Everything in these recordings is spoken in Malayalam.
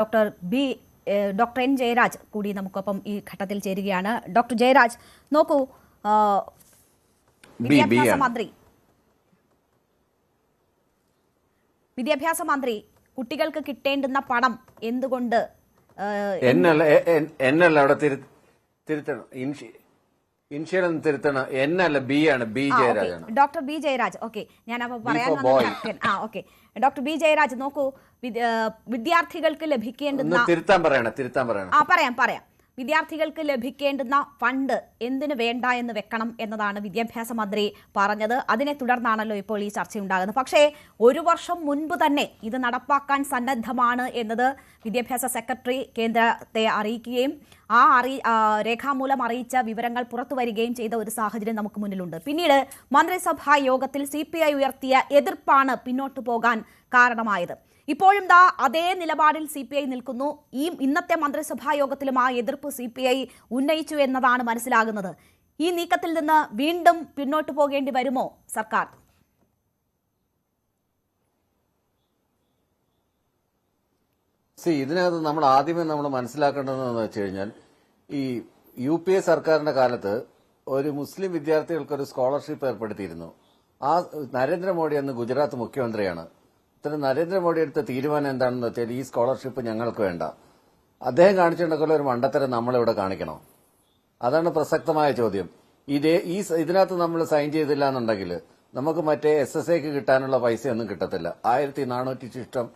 ഡോക്ടർ എൻ ജയരാജ് കൂടി നമുക്കൊപ്പം ഈ ഘട്ടത്തിൽ ചേരുകയാണ്. ഡോക്ടർ ജയരാജ്, നോക്കൂ, വിദ്യാഭ്യാസ മന്ത്രി കുട്ടികൾക്ക് കിട്ടേണ്ടുന്ന പണം എന്തുകൊണ്ട് എന്നല്ല അവിടെ തിരുത്തണം, ഇൻഷുറൻസ് തിരുത്തണം. എന്നല്ല, ബി ആണ്, ബി ജയരാജാണ്. Doctor B Jayaraj. ഓക്കെ, ഞാൻ അപ്പോൾ പറയാൻ ഓക്കെ ഡോക്ടർ ബി ജയരാജ്, നോക്കൂ, വിദ്യാർത്ഥികൾക്ക് ലഭിക്കേണ്ടുന്ന തിരുത്താൻ പറയണം. പറയാം. വിദ്യാർത്ഥികൾക്ക് ലഭിക്കേണ്ടുന്ന ഫണ്ട് എന്തിനു വേണ്ട എന്ന് വെക്കണം എന്നതാണ് വിദ്യാഭ്യാസ മന്ത്രി പറഞ്ഞത്. അതിനെ തുടർന്നാണല്ലോ ഇപ്പോൾ ഈ ചർച്ചയുണ്ടാകുന്നത്. പക്ഷേ ഒരു വർഷം മുൻപ് തന്നെ ഇത് നടപ്പാക്കാൻ സന്നദ്ധമാണ് എന്നത് വിദ്യാഭ്യാസ സെക്രട്ടറി കേന്ദ്രത്തെ അറിയിക്കുകയും രേഖാമൂലം അറിയിച്ച വിവരങ്ങൾ പുറത്തു വരികയും ചെയ്ത ഒരു സാഹചര്യം നമുക്ക് മുന്നിലുണ്ട്. പിന്നീട് മന്ത്രിസഭാ യോഗത്തിൽ CPI ഉയർത്തിയ എതിർപ്പാണ് പിന്നോട്ടു പോകാൻ കാരണമായത്. ഇപ്പോഴും അതേ നിലപാടിൽ CPI നിൽക്കുന്നു. ഇന്നത്തെ മന്ത്രിസഭാ യോഗത്തിലും ആ എതിർപ്പ് CPI ഉന്നയിച്ചു എന്നതാണ് മനസ്സിലാകുന്നത്. ഈ നീക്കത്തിൽ നിന്ന് വീണ്ടും പിന്നോട്ടു പോകേണ്ടി വരുമോ സർക്കാർ? ഇതിനകത്ത് നമ്മൾ ആദ്യമേ മനസ്സിലാക്കേണ്ടതെന്ന് വെച്ച് കഴിഞ്ഞാൽ, ഈ UPA സർക്കാരിന്റെ കാലത്ത് ഒരു മുസ്ലിം വിദ്യാർത്ഥികൾക്ക് ഒരു സ്കോളർഷിപ്പ് ഏർപ്പെടുത്തിയിരുന്നു. ആ നരേന്ദ്രമോദി അന്ന് ഗുജറാത്ത് മുഖ്യമന്ത്രിയാണ്. നരേന്ദ്രമോദി എടുത്ത തീരുമാനം എന്താണെന്ന് വെച്ചാൽ, ഈ സ്കോളർഷിപ്പ് ഞങ്ങൾക്ക് വേണ്ട. അദ്ദേഹം കാണിച്ചിട്ടുണ്ടെങ്കിൽ ഒരു മണ്ടത്തരം നമ്മളിവിടെ കാണിക്കണം. അതാണ് പ്രസക്തമായ ചോദ്യം. ഇതിനകത്ത് നമ്മൾ സൈൻ ചെയ്തില്ല എന്നുണ്ടെങ്കിൽ നമുക്ക് മറ്റേ SSAക്ക് കിട്ടാനുള്ള പൈസയൊന്നും കിട്ടത്തില്ല. 1400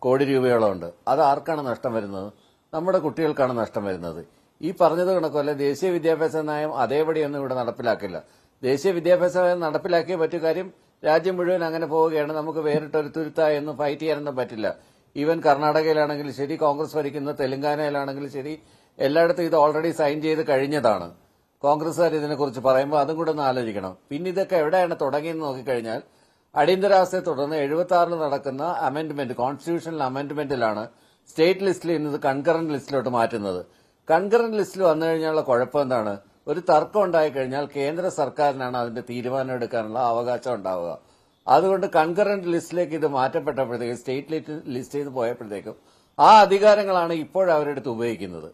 കോടി രൂപയോളം ഉണ്ട്. അത് ആർക്കാണ് നഷ്ടം വരുന്നത്? നമ്മുടെ കുട്ടികൾക്കാണ് നഷ്ടം വരുന്നത്. ഈ പറഞ്ഞത് കണക്കല്ല, ദേശീയ വിദ്യാഭ്യാസ നയം അതേപടിയൊന്നും ഇവിടെ നടപ്പിലാക്കില്ല. ദേശീയ വിദ്യാഭ്യാസ നയം നടപ്പിലാക്കിയേ പറ്റൂ. കാര്യം രാജ്യം മുഴുവൻ അങ്ങനെ പോവുകയാണ്. നമുക്ക് വേറിട്ടൊരു തുരുത്തായൊന്നും ഫൈറ്റ് ചെയ്യാനൊന്നും പറ്റില്ല. ഈവൻ കർണാടകയിലാണെങ്കിലും ശരി, കോൺഗ്രസ് ഭരിക്കുന്ന തെലങ്കാനയിലാണെങ്കിലും ശരി, എല്ലായിടത്തും ഇത് ഓൾറെഡി സൈൻ ചെയ്ത് കഴിഞ്ഞതാണ്. കോൺഗ്രസ്സുകാർ ഇതിനെക്കുറിച്ച് പറയുമ്പോൾ അതും കൂടെ ഒന്ന് ആലോചിക്കണം. പിന്നെ ഇതൊക്കെ എവിടെയാണ് തുടങ്ങിയെന്ന് നോക്കിക്കഴിഞ്ഞാൽ, അടിയന്തരാവസ്ഥയെ തുടർന്ന് 76 നടക്കുന്ന അമെന്റ്മെന്റ്, കോൺസ്റ്റിറ്റ്യൂഷണൽ അമെന്റ്മെന്റിലാണ് സ്റ്റേറ്റ് ലിസ്റ്റിൽ ഇന്നത് കൺകറന്റ് ലിസ്റ്റിലോട്ട് മാറ്റുന്നത്. കൺകറന്റ് ലിസ്റ്റിൽ വന്നു കഴിഞ്ഞാലുള്ള കുഴപ്പം എന്താണ്? ഒരു തർക്കം ഉണ്ടായിക്കഴിഞ്ഞാൽ കേന്ദ്ര സർക്കാരിനാണ് അതിന്റെ തീരുമാനം എടുക്കാനുള്ള അവകാശം ഉണ്ടാവുക. അതുകൊണ്ട് കൺകറന്റ് ലിസ്റ്റിലേക്ക് ഇത് മാറ്റപ്പെട്ടപ്പോഴത്തേക്കും, സ്റ്റേറ്റ് ലിസ്റ്റ് ചെയ്ത് പോയപ്പോഴത്തേക്കും ആ അധികാരങ്ങളാണ് ഇപ്പോഴവരെടുത്ത് ഉപയോഗിക്കുന്നത്.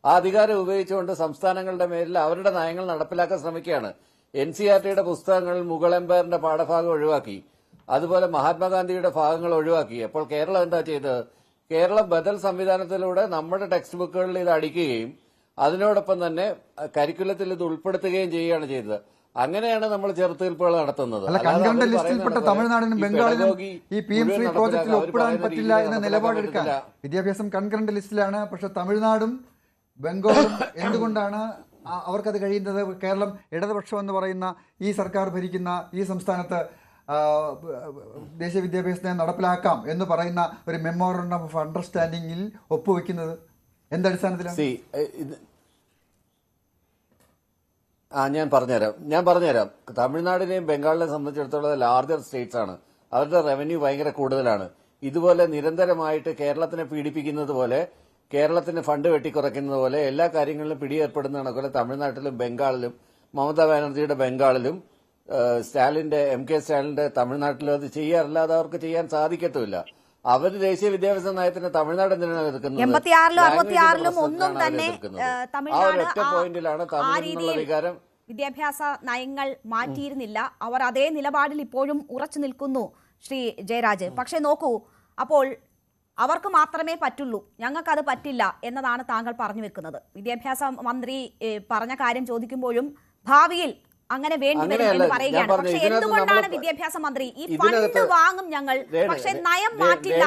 ആ അധികാരം ഉപയോഗിച്ചുകൊണ്ട് സംസ്ഥാനങ്ങളുടെ മേലിൽ അവരുടെ നയങ്ങൾ നടപ്പിലാക്കാൻ ശ്രമിക്കുകയാണ്. NCERTയുടെ പുസ്തകങ്ങളിൽ മുഗൾ എംപയറിന്റെ പാഠഭാഗം ഒഴിവാക്കി, അതുപോലെ മഹാത്മാഗാന്ധിയുടെ ഭാഗങ്ങൾ ഒഴിവാക്കി. അപ്പോൾ കേരളം എന്താ ചെയ്തത്? കേരളം ബദൽ സംവിധാനത്തിലൂടെ നമ്മുടെ ടെക്സ്റ്റ് ബുക്കുകളിൽ ഇത് അടിക്കുകയും അതിനോടൊപ്പം തന്നെ കരിക്കുലത്തിൽ ഇത് ഉൾപ്പെടുത്തുകയും ചെയ്യുകയാണ് ചെയ്തത്. അങ്ങനെയാണ് നമ്മൾ ചെറുത്തുനിൽപ്പുകൾ നടത്തുന്നത്. തമിഴ്നാടിനും ബംഗാളിനും ഈ PMC പ്രോജക്റ്റിൽ ഒപ്പിടാൻ പറ്റില്ല എന്ന നിലപാടെടുക്കാൻ വിദ്യാഭ്യാസം കൺകറന്റ് ലിസ്റ്റിലാണ്. പക്ഷെ തമിഴ്നാടും ബംഗാളും എന്തുകൊണ്ടാണ് അവർക്കത് കഴിയുന്നത്? കേരളം ഇടതുപക്ഷം എന്ന് പറയുന്ന ഈ സർക്കാർ ഭരിക്കുന്ന ഈ സംസ്ഥാനത്ത് ദേശീയ വിദ്യാഭ്യാസത്തെ നടപ്പിലാക്കാം എന്ന് പറയുന്ന ഒരു മെമ്മോറണ്ടം ഓഫ് അണ്ടർസ്റ്റാൻഡിംഗിൽ ഒപ്പുവെക്കുന്നത് എന്തടിസ്ഥാനത്തിലാണ്? ഞാൻ പറഞ്ഞുതരാം. തമിഴ്നാടിനെയും ബംഗാളിനെയും സംബന്ധിച്ചിടത്തോളം ലാർജർ സ്റ്റേറ്റ്സ് ആണ്. അവരുടെ റവന്യൂ ഭയങ്കര കൂടുതലാണ്. ഇതുപോലെ നിരന്തരമായിട്ട് കേരളത്തിനെ പീഡിപ്പിക്കുന്നത് പോലെ, കേരളത്തിന് ഫണ്ട് വെട്ടിക്കുറയ്ക്കുന്നത് പോലെ എല്ലാ കാര്യങ്ങളിലും പിടിയേർപ്പെടുന്ന കണക്കുപോലെ തമിഴ്നാട്ടിലും ബംഗാളിലും, മമതാ ബാനർജിയുടെ ബംഗാളിലും, MK സ്റ്റാലിന്റെ തമിഴ്നാട്ടിലും അത് ചെയ്യാറില്ല. അത് അവർക്ക് ചെയ്യാൻ സാധിക്കത്തുമില്ല. അവർ ദേശീയ വിദ്യാഭ്യാസ നയത്തിന് തമിഴ്നാട് എന്തിനാണ് എതിർക്കുന്നത്? 86-ലും ഒന്നും തന്നെ വികാരം വിദ്യാഭ്യാസ നയങ്ങൾ മാറ്റിയിരുന്നില്ല. അവർ അതേ നിലപാടിൽ ഇപ്പോഴും ഉറച്ചു നിൽക്കുന്നു ശ്രീ ജയരാജ്. പക്ഷെ നോക്കൂ, അപ്പോൾ അവർക്ക് മാത്രമേ പറ്റുള്ളൂ, ഞങ്ങൾക്കത് പറ്റില്ല എന്നതാണ് താങ്കൾ പറഞ്ഞു വെക്കുന്നത്. വിദ്യാഭ്യാസ മന്ത്രി പറഞ്ഞ കാര്യം ചോദിക്കുമ്പോഴും ഭാവിയിൽ അങ്ങനെ വേണ്ടി വരും എന്ന് പറയുകയാണ്. പക്ഷെ എന്തുകൊണ്ടാണ് വിദ്യാഭ്യാസ മന്ത്രി ഈ ഫണ്ട് വാങ്ങും ഞങ്ങൾ, പക്ഷെ നയം മാറ്റില്ല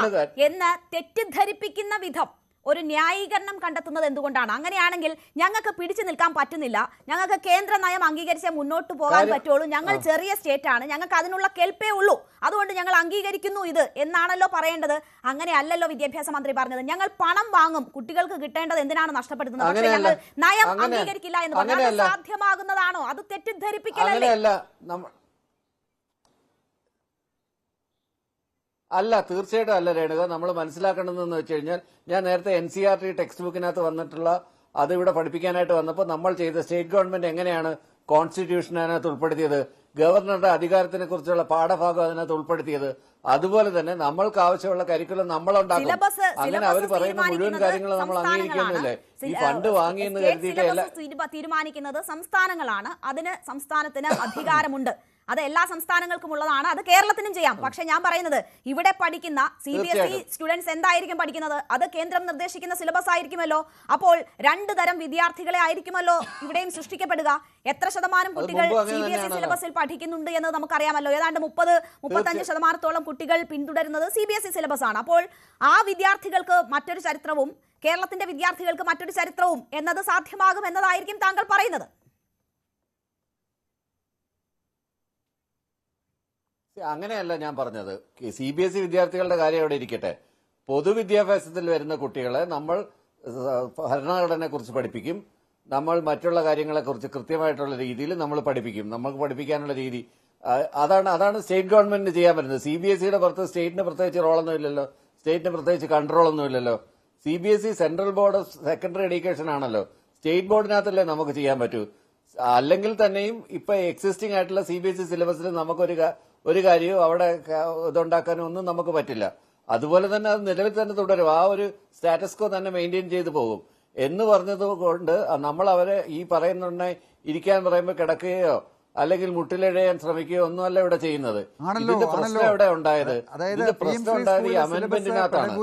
എന്ന് തെറ്റിദ്ധരിപ്പിക്കുന്ന വിധം ഒരു ന്യായീകരണം കണ്ടെത്തുന്നത് എന്തുകൊണ്ടാണ്? അങ്ങനെയാണെങ്കിൽ ഞങ്ങൾക്ക് പിടിച്ചു നിൽക്കാൻ പറ്റുന്നില്ല, ഞങ്ങൾക്ക് കേന്ദ്ര നയം അംഗീകരിച്ചേ മുന്നോട്ട് പോകാൻ പറ്റുള്ളൂ, ഞങ്ങൾ ചെറിയ സ്റ്റേറ്റ് ആണ്, ഞങ്ങൾക്ക് അതിനുള്ള കെൽപ്പേ ഉള്ളൂ, അതുകൊണ്ട് ഞങ്ങൾ അംഗീകരിക്കുന്നു ഇത് എന്നാണല്ലോ പറയേണ്ടത്. അങ്ങനെ അല്ലല്ലോ വിദ്യാഭ്യാസ മന്ത്രി പറഞ്ഞത്. ഞങ്ങൾ പണം വാങ്ങും, കുട്ടികൾക്ക് കിട്ടേണ്ടത് എന്തിനാണ് നഷ്ടപ്പെടുത്തുന്നത്, പക്ഷേ ഞങ്ങൾ നയം അംഗീകരിക്കില്ല എന്ന് പറഞ്ഞാൽ സാധ്യമാകുന്നതാണോ? അത് തെറ്റിദ്ധരിപ്പിക്കലല്ലേ? അല്ല, തീർച്ചയായിട്ടും അല്ല രേണുക. നമ്മൾ മനസ്സിലാക്കേണ്ടതെന്ന് വെച്ച് കഴിഞ്ഞാൽ, ഞാൻ നേരത്തെ NCERT ടെക്സ്റ്റ് ബുക്കിനകത്ത് വന്നിട്ടുള്ള അത് ഇവിടെ പഠിപ്പിക്കാനായിട്ട് വന്നപ്പോൾ നമ്മൾ ചെയ്ത സ്റ്റേറ്റ് ഗവൺമെന്റ് എങ്ങനെയാണ് കോൺസ്റ്റിറ്റ്യൂഷൻ അതിനകത്ത് ഉൾപ്പെടുത്തിയത്? ഗവർണറുടെ അധികാരത്തിനെ കുറിച്ചുള്ള പാഠഭാഗം അതിനകത്ത് ഉൾപ്പെടുത്തിയത്. അതുപോലെ തന്നെ നമ്മൾക്ക് ആവശ്യമുള്ള കരിക്കുലം നമ്മളുണ്ടാക്കും. അങ്ങനെ അവർ പറയുന്ന മുഴുവൻ കാര്യങ്ങളും നമ്മൾ അംഗീകരിക്കുന്നില്ലേ? ഈ ഫണ്ട് വാങ്ങിയെന്ന് കരുതിയിട്ടല്ല. തീരുമാനിക്കുന്നത് സംസ്ഥാനങ്ങളാണ്. അതിന് സംസ്ഥാനത്തിന് അധികാരമുണ്ട്. അത് എല്ലാ സംസ്ഥാനങ്ങൾക്കും ഉള്ളതാണ്. അത് കേരളത്തിനും ചെയ്യാം. പക്ഷെ ഞാൻ പറയുന്നത് ഇവിടെ പഠിക്കുന്ന CBSE സ്റ്റുഡൻസ് എന്തായിരിക്കും പഠിക്കുന്നത്? അത് കേന്ദ്രം നിർദ്ദേശിക്കുന്ന സിലബസ് ആയിരിക്കുമല്ലോ. അപ്പോൾ 2 തരം വിദ്യാർത്ഥികളെ ആയിരിക്കുമല്ലോ ഇവിടെയും സൃഷ്ടിക്കപ്പെടുക. എത്ര ശതമാനം കുട്ടികൾ CBSE സിലബസിൽ പഠിക്കുന്നുണ്ട് എന്ന് നമുക്കറിയാമല്ലോ. ഏതാണ്ട് 30-35% കുട്ടികൾ പിന്തുടരുന്നത് CBSE സിലബസ് ആണ്. അപ്പോൾ ആ വിദ്യാർത്ഥികൾക്ക് മറ്റൊരു ചരിത്രവും കേരളത്തിന്റെ വിദ്യാർത്ഥികൾക്ക് മറ്റൊരു ചരിത്രവും എന്നത് സാധ്യമാകും എന്നതായിരിക്കും താങ്കൾ പറയുന്നത്. അങ്ങനെയല്ല ഞാൻ പറഞ്ഞത്. CBSE വിദ്യാർത്ഥികളുടെ കാര്യം അവിടെ ഇരിക്കട്ടെ. പൊതുവിദ്യാഭ്യാസത്തിൽ വരുന്ന കുട്ടികളെ നമ്മൾ ഭരണഘടനയെ കുറിച്ച് പഠിപ്പിക്കും. നമ്മൾ മറ്റുള്ള കാര്യങ്ങളെക്കുറിച്ച് കൃത്യമായിട്ടുള്ള രീതിയിൽ നമ്മൾ പഠിപ്പിക്കും. നമുക്ക് പഠിപ്പിക്കാനുള്ള രീതി അതാണ് സ്റ്റേറ്റ് ഗവൺമെന്റിന് ചെയ്യാൻ പറ്റുന്നത്. CBSEയുടെ പുറത്ത് സ്റ്റേറ്റിന് പ്രത്യേകിച്ച് റോളൊന്നും ഇല്ലല്ലോ. സ്റ്റേറ്റിന് പ്രത്യേകിച്ച് കൺട്രോളൊന്നും ഇല്ലല്ലോ. CBSE central board of secondary education ആണല്ലോ. സ്റ്റേറ്റ് ബോർഡിനകത്തല്ലേ നമുക്ക് ചെയ്യാൻ പറ്റൂ. അല്ലെങ്കിൽ തന്നെയും ഇപ്പൊ എക്സിസ്റ്റിംഗ് ആയിട്ടുള്ള CBSE സിലബസിൽ നമുക്കൊരു കാര്യവും അവിടെ ഇതുണ്ടാക്കാനും ഒന്നും നമുക്ക് പറ്റില്ല. അതുപോലെ തന്നെ അത് നിലവിൽ തന്നെ തുടരും. ആ ഒരു സ്റ്റാറ്റസ് കോ തന്നെ മെയിൻറ്റെയിൻ ചെയ്തു പോകും എന്ന് പറഞ്ഞത് കൊണ്ട് നമ്മൾ അവരെ ഈ പറയുന്നുണ്ടെ ഇരിക്കാൻ പറയുമ്പോൾ കിടക്കുകയോ അല്ലെങ്കിൽ മുട്ടിലെഴയാൻ ശ്രമിക്കുകയോ ഒന്നുമല്ല ഇവിടെ ചെയ്യുന്നത്. ഇതിന്റെ പ്രശ്നം എവിടെ ഉണ്ടായത്? ഇതിന്റെ പ്രശ്നം ഉണ്ടായത് ഈ അമെന്റ്മെന്റിനകത്താണ്,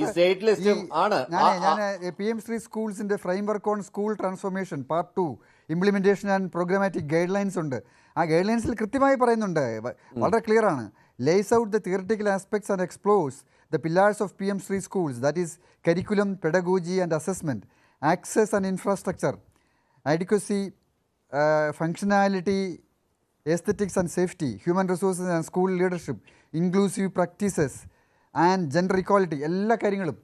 ഈ സ്റ്റേറ്റ് ലിസ്റ്റും ആണ്. ഞാൻ PM ശ്രീ സ്കൂൾസിന്റെ framework on school transformation part 2 implementation and programmatic guidelines ഉണ്ട്. ആ ഗൈഡ് ലൈൻസിൽ കൃത്യമായി പറയുന്നുണ്ട്, വളരെ ക്ലിയർ ആണ്. Lays out the theoretical aspects and explores the pillars of PM Shri schools, that is curriculum, pedagogy and assessment, access and infrastructure, adequacy, functionality, aesthetics and safety, human resources and school leadership, inclusive practices and gender equality, എല്ലാ കാര്യങ്ങളും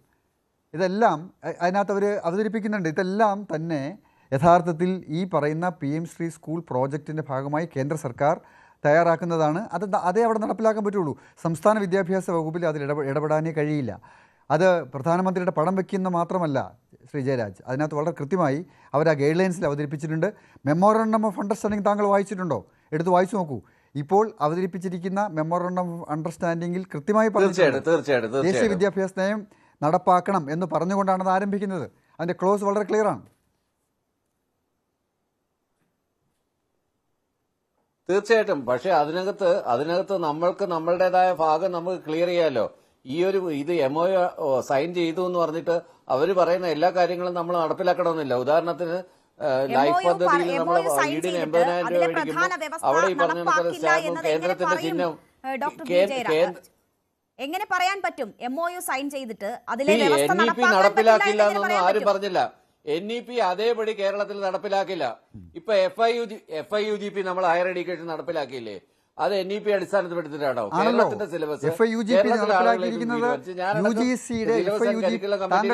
ഇതെല്ലാം അതിനകത്ത് അവർ അവതരിപ്പിക്കുന്നുണ്ട്. ഇതെല്ലാം തന്നെ യഥാർത്ഥത്തിൽ ഈ പറയുന്ന PM ശ്രീ സ്കൂൾ പ്രോജക്റ്റിൻ്റെ ഭാഗമായി കേന്ദ്ര സർക്കാർ തയ്യാറാക്കുന്നതാണ്. അതേ അവിടെ നടപ്പിലാക്കാൻ പറ്റുള്ളൂ. സംസ്ഥാന വിദ്യാഭ്യാസ വകുപ്പിൽ അതിൽ ഇടപെടാനേ കഴിയില്ല. അത് പ്രധാനമന്ത്രിയുടെ പടം വയ്ക്കുന്ന മാത്രമല്ല ശ്രീ ജയരാജ്, അതിനകത്ത് വളരെ കൃത്യമായി അവർ ആ ഗൈഡ് ലൈൻസിൽ അവതരിപ്പിച്ചിട്ടുണ്ട്. മെമ്മോറണ്ടം ഓഫ് അണ്ടർസ്റ്റാൻഡിംഗ് താങ്കൾ വായിച്ചിട്ടുണ്ടോ? എടുത്ത് വായിച്ചു നോക്കൂ. ഇപ്പോൾ അവതരിപ്പിച്ചിരിക്കുന്ന മെമ്മോറണ്ടം ഓഫ് അണ്ടർസ്റ്റാൻഡിംഗിൽ കൃത്യമായി പറഞ്ഞിട്ടുണ്ട് ദേശീയ വിദ്യാഭ്യാസ നയം നടപ്പാക്കണം എന്ന് പറഞ്ഞുകൊണ്ടാണ് അത് ആരംഭിക്കുന്നത്. അതിൻ്റെ ക്ലോസ് വളരെ ക്ലിയർ ആണ്. തീർച്ചയായിട്ടും. പക്ഷെ അതിനകത്ത് നമ്മൾക്ക് നമ്മളുടേതായ ഭാഗം നമുക്ക് ക്ലിയർ ചെയ്യാമല്ലോ. ഇത് MOU സൈൻ ചെയ്തു എന്ന് പറഞ്ഞിട്ട് അവർ പറയുന്ന എല്ലാ കാര്യങ്ങളും നമ്മൾ നടപ്പിലാക്കണമെന്നില്ല. ഉദാഹരണത്തിന് ലൈഫ് പദ്ധതിയിൽ നമ്മൾ വീടിന് 80,000 രൂപ മേടിക്കുമ്പോൾ അവിടെ ഈ പറഞ്ഞ സ്റ്റാമ്പും കേന്ദ്രത്തിന്റെ ചിഹ്നം എങ്ങനെ പറയാൻ പറ്റും? MOU സൈൻ ചെയ്തിട്ട് അതിലെ NEP നടപ്പിലാക്കില്ല എന്നൊന്നും ആരും പറഞ്ഞില്ല. NEP അതേപടി കേരളത്തിൽ നടപ്പിലാക്കില്ല. ഇപ്പൊ FIUGP നമ്മൾ ഹയർ എഡ്യൂക്കേഷൻ നടപ്പിലാക്കിയില്ലേ? അത് NEP അടിസ്ഥാനപ്പെടുത്തിട്ടാണോ? കേരളത്തിന്റെ സിലബസ് FIUGP നടപ്പിലാക്കിയിരിക്കുന്നത് UGC യുടെ